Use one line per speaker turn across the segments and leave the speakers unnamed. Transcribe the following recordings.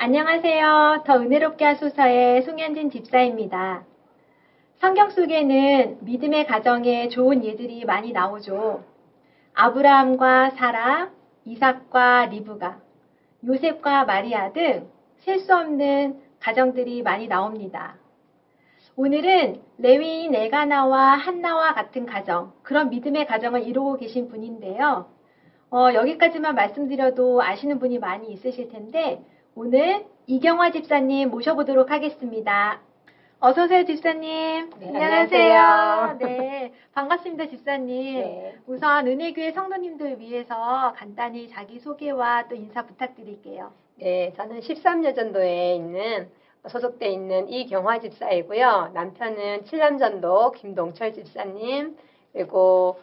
안녕하세요. 더 은혜롭게 하소서의 송현진 집사입니다. 성경 속에는 믿음의 가정에 좋은 예들이 많이 나오죠. 아브라함과 사라, 이삭과 리브가, 요셉과 마리아 등 셀 수 없는 가정들이 많이 나옵니다. 오늘은 레위인 엘가나와 한나와 같은 가정, 그런 믿음의 가정을 이루고 계신 분인데요. 여기까지만 말씀드려도 아시는 분이 많이 있으실 텐데 오늘 이경화 집사님 모셔보도록 하겠습니다. 어서오세요, 집사님.
네,
안녕하세요. 네, 반갑습니다, 집사님.
네.
우선 은혜교회 성도님들 위해서 간단히 자기소개와 또 인사 부탁드릴게요.
네, 저는 13년 전도에 소속돼 있는 이경화 집사이고요. 남편은 칠남전도 김동철 집사님, 그리고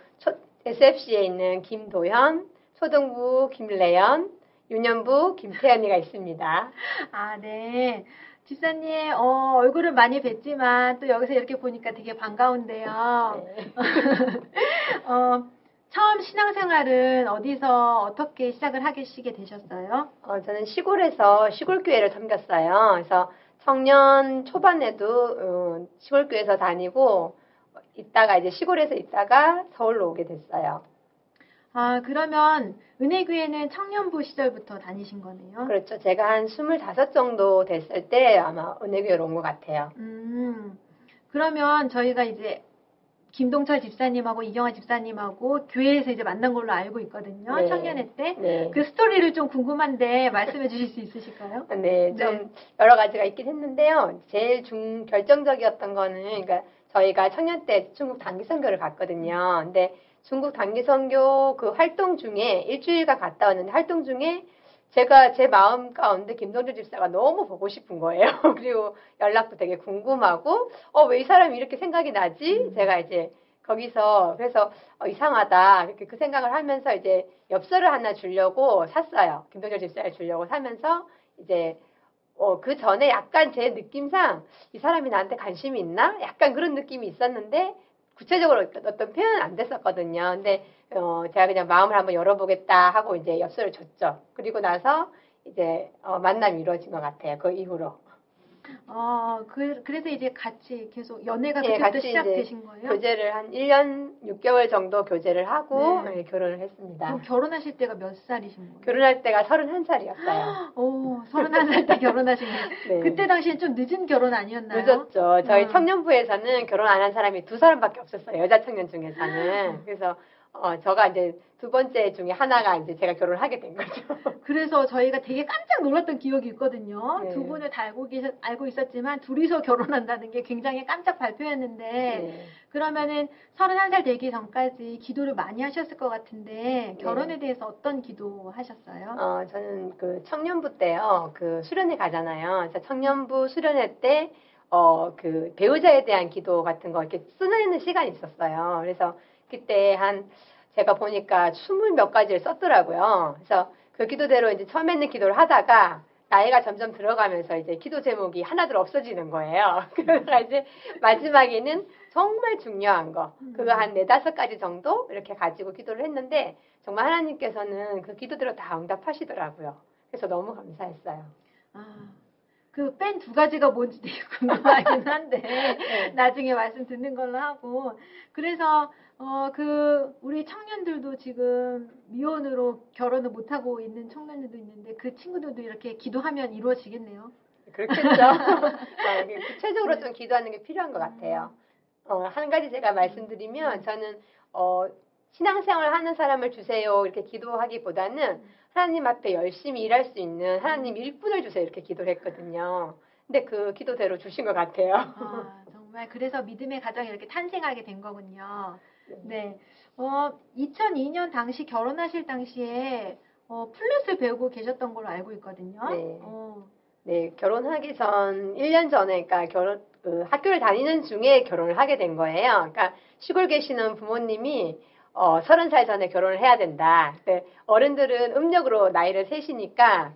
SFC에 있는 김도현, 초등부 김래연, 유년부 김태연이가 있습니다.
아, 네. 집사님, 얼굴은 많이 뵀지만 또 여기서 이렇게 보니까 되게 반가운데요.
네.
처음 신앙생활은 어디서 어떻게 시작을 하시게 되셨어요?
저는 시골에서 시골교회를 섬겼어요. 그래서 청년 초반에도 시골교회에서 다니고 있다가 이제 시골에서 있다가 서울로 오게 됐어요.
아, 그러면 은혜교회는 청년부 시절부터 다니신 거네요?
그렇죠. 제가 한 25 정도 됐을 때 아마 은혜교회로 온 것 같아요.
그러면 저희가 이제 김동철 집사님하고 이경화 집사님하고 교회에서 이제 만난 걸로 알고 있거든요.
네.
청년회 때.
네.
그 스토리를 좀 궁금한데 말씀해 주실 수 있으실까요?
네, 좀 여러 가지가 있긴 했는데요. 제일 결정적이었던 거는, 그러니까 저희가 청년 때 중국 단기 선교를 갔거든요. 근데 중국 단기 선교 그 활동 중에 일주일간 갔다 왔는데 활동 중에 제가 제 마음 가운데 김동철 집사가 너무 보고 싶은 거예요. 그리고 연락도 되게 궁금하고, 왜 이 사람이 이렇게 생각이 나지? 제가 이제 거기서 그래서 이상하다 이렇게 그 생각을 하면서 이제 엽서를 하나 주려고 샀어요. 김동철 집사를 주려고 사면서 이제 그 전에 약간 제 느낌상 이 사람이 나한테 관심이 있나? 약간 그런 느낌이 있었는데 구체적으로 어떤 표현은 안 됐었거든요. 근데 제가 그냥 마음을 한번 열어보겠다 하고 이제 엽서를 줬죠. 그리고 나서 이제 만남이 이루어진 것 같아요. 그 이후로.
그래서 이제 같이 계속 연애가
네,
그때부터
같이
시작되신 거예요?
교제를 한 1년 6개월 정도 교제를 하고
네.
네, 결혼을 했습니다.
그럼 결혼하실 때가 몇 살이신 거예요?
결혼할 때가 31살이었어요.
31살 때 결혼하신 거예요?
네.
그때 당시엔 좀 늦은 결혼 아니었나요?
늦었죠. 저희 청년부에서는 결혼 안 한 사람이 2사람밖에 없었어요. 여자 청년 중에서는. 그래서 저가 이제 두 번째 중에 하나가 이제 제가 결혼을 하게 된 거죠.
그래서 저희가 되게 깜짝 놀랐던 기억이 있거든요.
네.
두 분을 다 알고 있었지만 둘이서 결혼한다는 게 굉장히 깜짝 발표였는데
네.
그러면은 31살 되기 전까지 기도를 많이 하셨을 것 같은데 결혼에 대해서 어떤 기도 하셨어요?
저는 그 청년부 때요. 그 수련회 가잖아요. 그래서 청년부 수련회 때 그 배우자에 대한 기도 같은 거 이렇게 쓰는 시간이 있었어요. 그래서 그때 제가 보니까 20몇 가지를 썼더라고요. 그래서 그 기도대로 이제 처음에는 기도를 하다가 나이가 점점 들어가면서 이제 기도 제목이 하나둘 없어지는 거예요. 그러다가 이제 마지막에는 정말 중요한 거, 그거 한 4-5가지 정도 이렇게 가지고 기도를 했는데 정말 하나님께서는 그 기도대로 다 응답하시더라고요. 그래서 너무 감사했어요.
그 뺀 2가지가 뭔지 되게 궁금하긴 한데
네.
나중에 말씀 듣는 걸로 하고 그래서 우리 청년들도 지금 미혼으로 결혼을 못하고 있는 청년들도 있는데 그 친구들도 이렇게 기도하면 이루어지겠네요.
그렇겠죠. 구체적으로 좀 기도하는 게 필요한 것 같아요. 한 가지 제가 말씀드리면 저는 신앙생활 하는 사람을 주세요 이렇게 기도하기보다는 하나님 앞에 열심히 일할 수 있는 하나님 일꾼을 주세요 이렇게 기도를 했거든요. 근데 그 기도대로 주신 것 같아요.
정말 그래서 믿음의 가정이 이렇게 탄생하게 된 거군요. 네. 2002년 당시 결혼하실 당시에 플룻을 배우고 계셨던 걸로 알고 있거든요.
네. 네, 결혼하기 전 1년 전에 그러니까 학교를 다니는 중에 결혼을 하게 된 거예요. 그러니까 시골 계시는 부모님이 30살 전에 결혼을 해야 된다. 어른들은 음력으로 나이를 세시니까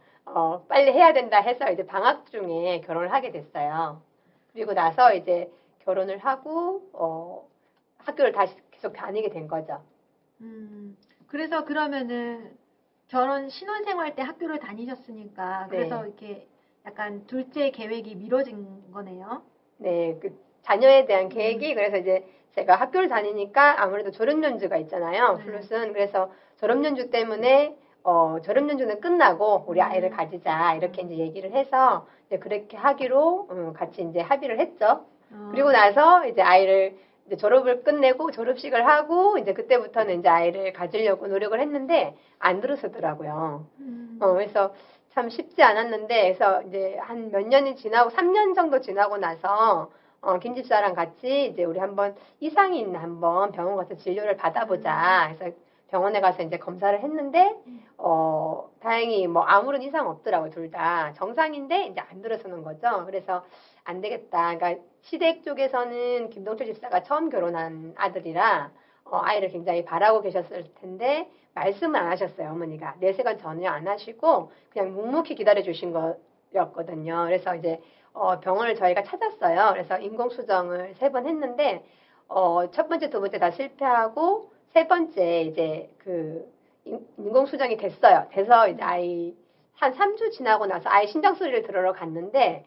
빨리 해야 된다 해서 이제 방학 중에 결혼을 하게 됐어요. 그리고 나서 이제 결혼을 하고 학교를 다시 계속 다니게 된 거죠.
그래서 그러면은 결혼 신혼생활 때 학교를 다니셨으니까 그래서
네.
이렇게 약간 둘째 계획이 미뤄진 거네요.
네, 그 자녀에 대한 계획이 그래서 이제 제가 학교를 다니니까 아무래도 졸업연주가 있잖아요.
네.
플룻은. 그래서 졸업연주 때문에 졸업연주는 끝나고 우리 아이를 가지자 이렇게 이제 얘기를 해서 이제 그렇게 하기로 같이 이제 합의를 했죠. 그리고 나서 이제 아이를 이제 졸업을 끝내고 졸업식을 하고 이제 그때부터는 이제 아이를 가지려고 노력을 했는데 안 들어서더라고요. 그래서 참 쉽지 않았는데 그래서 이제 한 몇 년이 지나고 3년 정도 지나고 나서 김 집사랑 같이 이제 우리 한번 이상이 있나 한번 병원 가서 진료를 받아보자. 그래서 병원에 가서 이제 검사를 했는데 다행히 뭐 아무런 이상 없더라고요. 둘 다 정상인데 이제 안 들어서는 거죠. 그래서 안 되겠다. 그러니까 시댁 쪽에서는 김동철 집사가 처음 결혼한 아들이라 아이를 굉장히 바라고 계셨을 텐데 말씀을 안 하셨어요. 어머니가 내색은 전혀 안 하시고 그냥 묵묵히 기다려 주신 거였거든요. 그래서 이제 병원을 저희가 찾았어요. 그래서 인공수정을 3번 했는데 첫 번째, 두 번째 다 실패하고 세 번째 이제 그 인공수정이 됐어요. 돼서 이제 아이 한 3주 지나고 나서 아이 심장 소리를 들으러 갔는데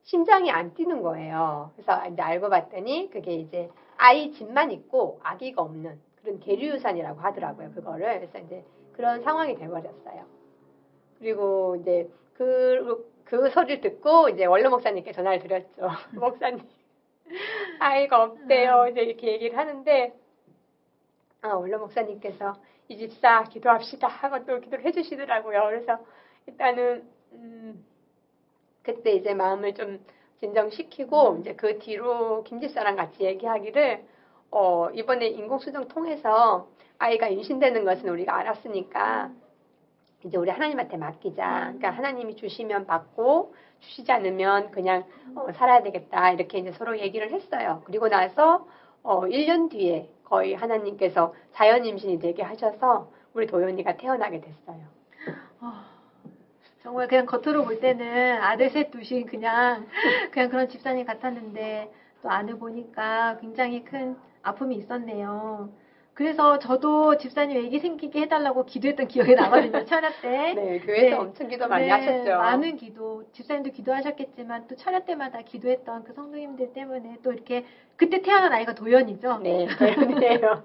심장이 안 뛰는 거예요. 그래서 이제 알고 봤더니 그게 이제 아이 집만 있고 아기가 없는 그런 계류유산이라고 하더라고요. 그거를. 그래서 이제 그런 상황이 돼버렸어요. 그리고 이제 그 소리를 듣고 이제 원로 목사님께 전화를 드렸죠. 목사님, 아이가 없대요. 이제 이렇게 얘기를 하는데, 원로 목사님께서 이 집사 기도합시다 하고 또 기도를 해주시더라고요. 그래서 일단은, 그때 이제 마음을 좀 진정시키고, 이제 그 뒤로 김 집사랑 같이 얘기하기를, 이번에 인공수정 통해서 아이가 임신되는 것은 우리가 알았으니까, 이제 우리 하나님한테 맡기자. 그러니까 하나님이 주시면 받고 주시지 않으면 그냥 살아야 되겠다. 이렇게 이제 서로 얘기를 했어요. 그리고 나서 1년 뒤에 거의 하나님께서 자연 임신이 되게 하셔서 우리 도연이가 태어나게 됐어요.
정말 그냥 겉으로 볼 때는 아들 셋 두신 그냥 그런 집사님 같았는데 또 안을 보니까 굉장히 큰 아픔이 있었네요. 그래서 저도 집사님 애기 생기게 해달라고 기도했던 기억이 나거든요. 철야 때.
네, 교회에서 엄청 기도 많이 하셨죠.
많은 기도. 집사님도 기도하셨겠지만 또 철야 때마다 기도했던 그 성도님들 때문에 또 이렇게 그때 태어난 아이가 도연이죠.
네, 도연이에요.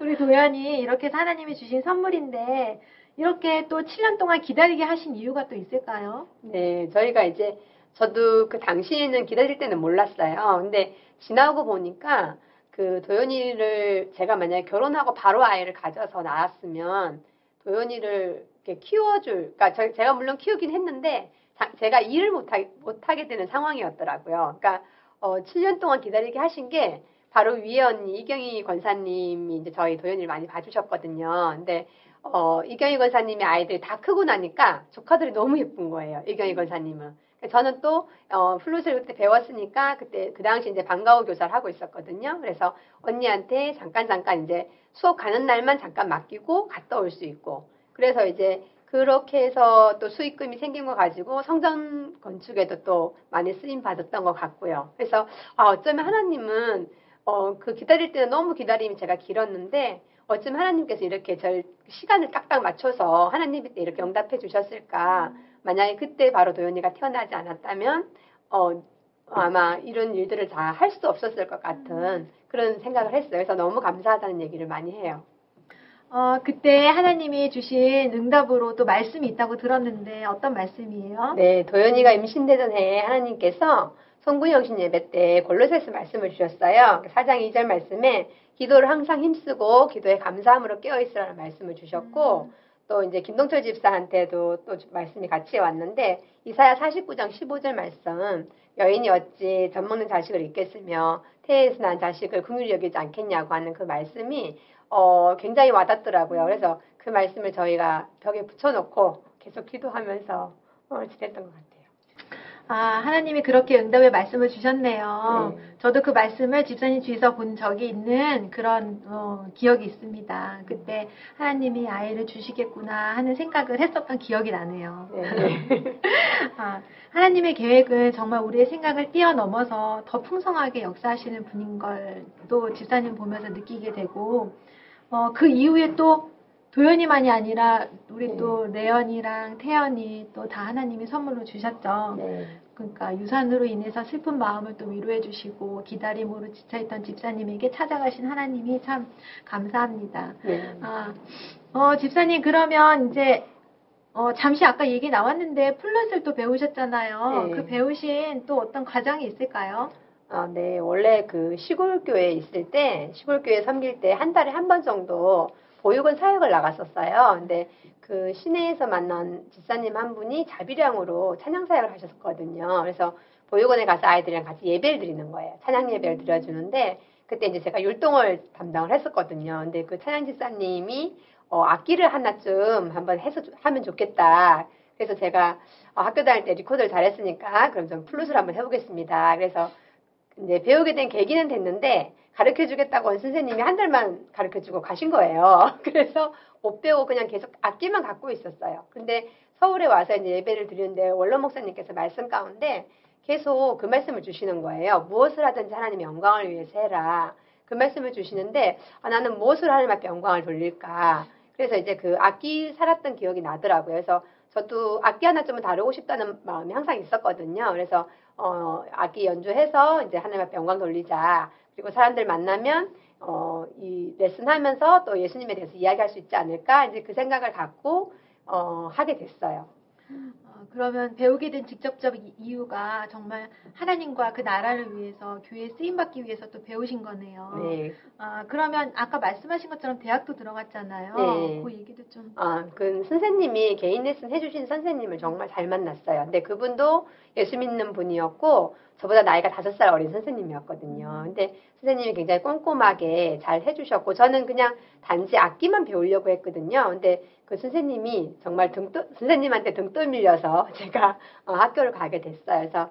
우리 도연이 이렇게 해서 하나님이 주신 선물인데 이렇게 또 7년 동안 기다리게 하신 이유가 또 있을까요?
네, 저희가 이제 저도 그 당시에는 기다릴 때는 몰랐어요. 근데 지나고 보니까 그 도연이를 제가 만약에 결혼하고 바로 아이를 가져서 낳았으면 도연이를 이렇게 키워줄, 그러니까 제가 물론 키우긴 했는데 제가 일을 못하게 되는 상황이었더라고요. 그러니까 7년 동안 기다리게 하신 게 바로 위에 언니 이경희 권사님이 이제 저희 도연이를 많이 봐주셨거든요. 근데 이경희 권사님의 아이들이 다 크고 나니까 조카들이 너무 예쁜 거예요. 이경희 권사님은. 저는 또 플룻을 그때 배웠으니까 그때 그 당시 이제 방과후 교사를 하고 있었거든요. 그래서 언니한테 잠깐 이제 수업 가는 날만 잠깐 맡기고 갔다 올 수 있고. 그래서 이제 그렇게 해서 또 수익금이 생긴 거 가지고 성전 건축에도 또 많이 쓰임 받았던 것 같고요. 그래서 어쩌면 하나님은 그 기다릴 때는 너무 기다림이 제가 길었는데 어쩌면 하나님께서 이렇게 절 시간을 딱딱 맞춰서 하나님이 때 이렇게 응답해 주셨을까. 만약에 그때 바로 도연이가 태어나지 않았다면 아마 이런 일들을 다 할 수 없었을 것 같은 그런 생각을 했어요. 그래서 너무 감사하다는 얘기를 많이 해요.
그때 하나님이 주신 응답으로 또 말씀이 있다고 들었는데 어떤 말씀이에요?
네, 도연이가 임신되던 해에 하나님께서 성부영신 예배 때 골로새서 말씀을 주셨어요. 4장 2절 말씀에 기도를 항상 힘쓰고 기도에 감사함으로 깨어있으라는 말씀을 주셨고 또 이제 김동철 집사한테도 또 말씀이 같이 왔는데 이사야 49장 15절 말씀 여인이 어찌 젖먹는 자식을 잊겠으며 태에서 난 자식을 긍휼히 여기지 않겠냐고 하는 그 말씀이 굉장히 와닿더라고요. 그래서 그 말씀을 저희가 벽에 붙여놓고 계속 기도하면서 지냈던 것 같아요.
하나님이 그렇게 응답의 말씀을 주셨네요.
네.
저도 그 말씀을 집사님 주위에서 본 적이 있는 그런 기억이 있습니다. 그때 하나님이 아이를 주시겠구나 하는 생각을 했었던 기억이 나네요.
네.
하나님의 계획은 정말 우리의 생각을 뛰어넘어서 더 풍성하게 역사하시는 분인 걸 또 집사님 보면서 느끼게 되고 그 이후에 또 도연이만이 아니라 우리
네.
또 레연이랑 태연이 또 다 하나님이 선물로 주셨죠.
네.
그러니까 유산으로 인해서 슬픈 마음을 또 위로해 주시고 기다림으로 지쳐있던 집사님에게 찾아가신 하나님이 참 감사합니다.
네.
집사님 그러면 이제 잠시 아까 얘기 나왔는데 플룻을 또 배우셨잖아요.
네.
그 배우신 또 어떤 과정이 있을까요?
네. 원래 그 시골교회에 있을 때, 시골교회 섬길 때 한 달에 한 번 정도 보육원 사역을 나갔었어요. 근데 그 시내에서 만난 집사님 한 분이 자비량으로 찬양 사역을 하셨거든요. 그래서 보육원에 가서 아이들이랑 같이 예배를 드리는 거예요. 찬양 예배를 드려주는데, 그때 이제 제가 율동을 담당을 했었거든요. 근데 그 찬양 집사님이 악기를 하나쯤 한번 하면 좋겠다. 그래서 제가 학교 다닐 때 리코더를 잘했으니까 그럼 좀 플룻을 한번 해보겠습니다. 그래서 이제 배우게 된 계기는 됐는데 가르쳐 주겠다고 원 선생님이 한 달만 가르쳐 주고 가신 거예요. 그래서 못 배우고 그냥 계속 악기만 갖고 있었어요. 근데 서울에 와서 이제 예배를 드리는데 원로 목사님께서 말씀 가운데 계속 그 말씀을 주시는 거예요. 무엇을 하든지 하나님의 영광을 위해서 해라. 그 말씀을 주시는데 나는 무엇을 하나님 앞에 영광을 돌릴까. 그래서 이제 그 악기 살았던 기억이 나더라고요. 그래서 저도 악기 하나 좀 다루고 싶다는 마음이 항상 있었거든요. 그래서 악기 연주해서 이제 하나님 앞에 영광 돌리자. 그리고 사람들 만나면 이 레슨 하면서 또 예수님에 대해서 이야기할 수 있지 않을까? 이제 그 생각을 갖고 하게 됐어요.
그러면 배우게 된 직접적 이유가 정말 하나님과 그 나라를 위해서 교회에 쓰임받기 위해서 또 배우신 거네요.
네.
그러면 아까 말씀하신 것처럼 대학도 들어갔잖아요.
네.
그 얘기도 좀.
그 선생님이 개인 레슨 해주신 선생님을 정말 잘 만났어요. 근데 그분도 예수 믿는 분이었고 저보다 나이가 5살 어린 선생님이었거든요. 근데 선생님이 굉장히 꼼꼼하게 잘 해주셨고 저는 그냥 단지 악기만 배우려고 했거든요. 근데 그 선생님이 정말 선생님한테 등 떠밀려서 제가 학교를 가게 됐어요. 그래서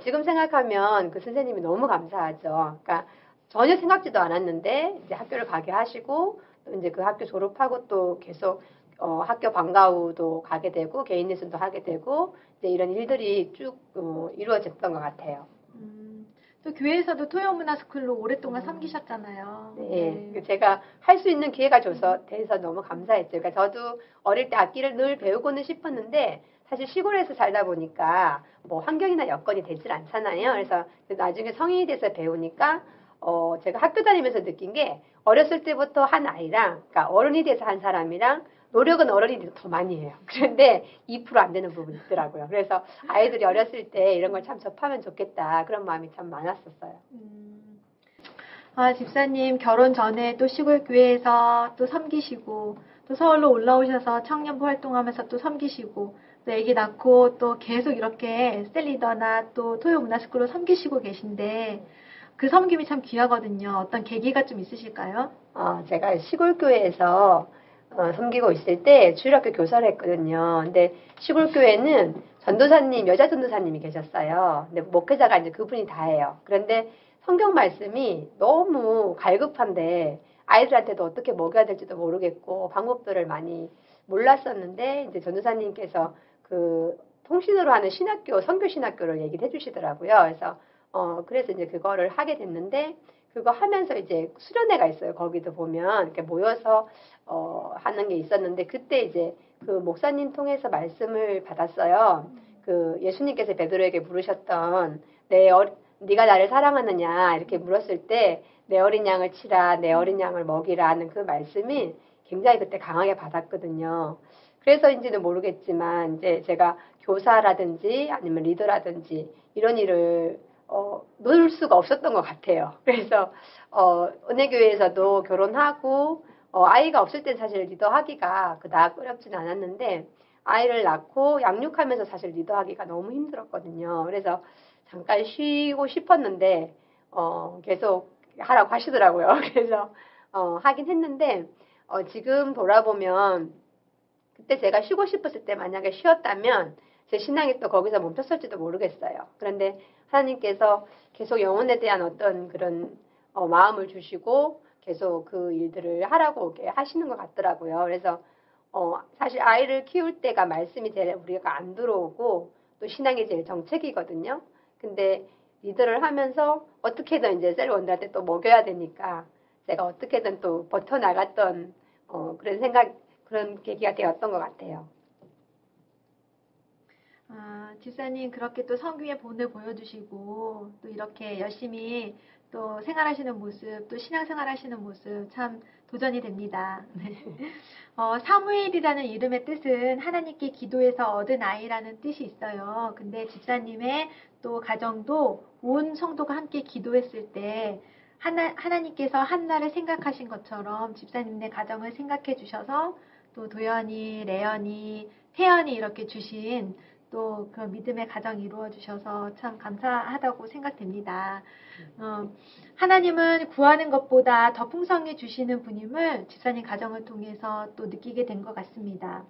지금 생각하면 그 선생님이 너무 감사하죠. 그러니까 전혀 생각지도 않았는데 이제 학교를 가게 하시고 또 이제 그 학교 졸업하고 또 계속 학교 방과 후도 가게 되고 개인 레슨도 하게 되고 이제 이런 일들이 쭉 이루어졌던 것 같아요.
또 교회에서도 토요문화스쿨로 오랫동안 섬기셨잖아요.
네. 제가 할 수 있는 기회가 돼서 너무 감사했죠. 그러니까 저도 어릴 때 악기를 늘 배우고는 싶었는데 사실 시골에서 살다 보니까 뭐 환경이나 여건이 되질 않잖아요. 그래서 나중에 성인이 돼서 배우니까 제가 학교 다니면서 느낀 게 어렸을 때부터 한 아이랑 그러니까 어른이 돼서 한 사람이랑 노력은 어른이 더 많이 해요. 그런데 2%안 되는 부분이 있더라고요. 그래서 아이들이 어렸을 때 이런 걸 참 접하면 좋겠다. 그런 마음이 참 많았었어요.
집사님 결혼 전에 또 시골 교회에서 또 섬기시고 또 서울로 올라오셔서 청년부 활동하면서 또 섬기시고 또 아기 낳고 또 계속 이렇게 셀리더나 또 토요문화스쿨로 섬기시고 계신데 그 섬김이 참 귀하거든요. 어떤 계기가 좀 있으실까요?
제가 시골교회에서 섬기고 있을 때 주일학교 교사를 했거든요. 근데 시골교회는 전도사님, 여자 전도사님이 계셨어요. 근데 목회자가 이제 그분이 다예요. 그런데 성경 말씀이 너무 갈급한데 아이들한테도 어떻게 먹여야 될지도 모르겠고 방법들을 많이 몰랐었는데 이제 전도사님께서 그 통신으로 하는 신학교, 선교 신학교를 얘기를 해주시더라고요. 그래서 이제 그거를 하게 됐는데 그거 하면서 이제 수련회가 있어요. 거기도 보면 이렇게 모여서 하는 게 있었는데 그때 이제 그 목사님 통해서 말씀을 받았어요. 그 예수님께서 베드로에게 물으셨던 네가 나를 사랑하느냐 이렇게 물었을 때 내 어린 양을 치라, 내 어린 양을 먹이라 하는 그 말씀이 굉장히 그때 강하게 받았거든요. 그래서인지는 모르겠지만 이제 제가 교사라든지 아니면 리더라든지 이런 일을 놓을 수가 없었던 것 같아요. 그래서 은혜교회에서도 결혼하고 아이가 없을 땐 사실 리더하기가 그닥 어렵진 않았는데 아이를 낳고 양육하면서 사실 리더하기가 너무 힘들었거든요. 그래서 잠깐 쉬고 싶었는데 계속 하라고 하시더라고요. 그래서 하긴 했는데 지금 돌아보면 그때 제가 쉬고 싶었을 때 만약에 쉬었다면 제 신앙이 또 거기서 멈췄을지도 모르겠어요. 그런데 하나님께서 계속 영혼에 대한 어떤 그런 마음을 주시고 계속 그 일들을 하라고 하시는 것 같더라고요. 그래서 사실 아이를 키울 때가 말씀이 제일 우리가 안 들어오고 또 신앙이 제일 정책이거든요. 근데 리더를 하면서 어떻게든 이제 셀원들한테 또 먹여야 되니까 제가 어떻게든 또 버텨나갔던 그런 생각 그런 계기가 되었던 것 같아요.
집사님 그렇게 또 성경의 본을 보여주시고 또 이렇게 열심히 또 생활하시는 모습, 또 신앙생활 하시는 모습 참 도전이 됩니다. 사무엘이라는 이름의 뜻은 하나님께 기도해서 얻은 아이라는 뜻이 있어요. 근데 집사님의 또 가정도 온 성도가 함께 기도했을 때 하나님께서 한나를 생각하신 것처럼 집사님네 가정을 생각해 주셔서 또 도연이, 레연이, 태연이 이렇게 주신 또 그 믿음의 가정 이루어 주셔서 참 감사하다고 생각됩니다. 하나님은 구하는 것보다 더 풍성히 주시는 분임을 집사님 가정을 통해서 또 느끼게 된 것 같습니다.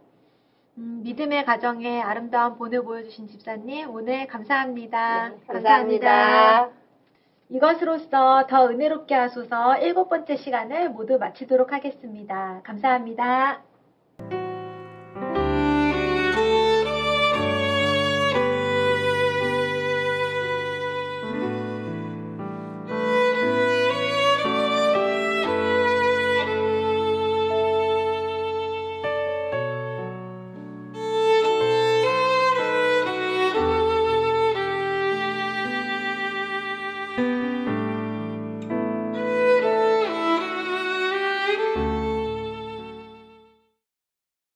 믿음의 가정에 아름다운 본을 보여주신 집사님 오늘 감사합니다.
네, 감사합니다.
이것으로써 더 은혜롭게 하소서 7번째 시간을 모두 마치도록 하겠습니다. 감사합니다.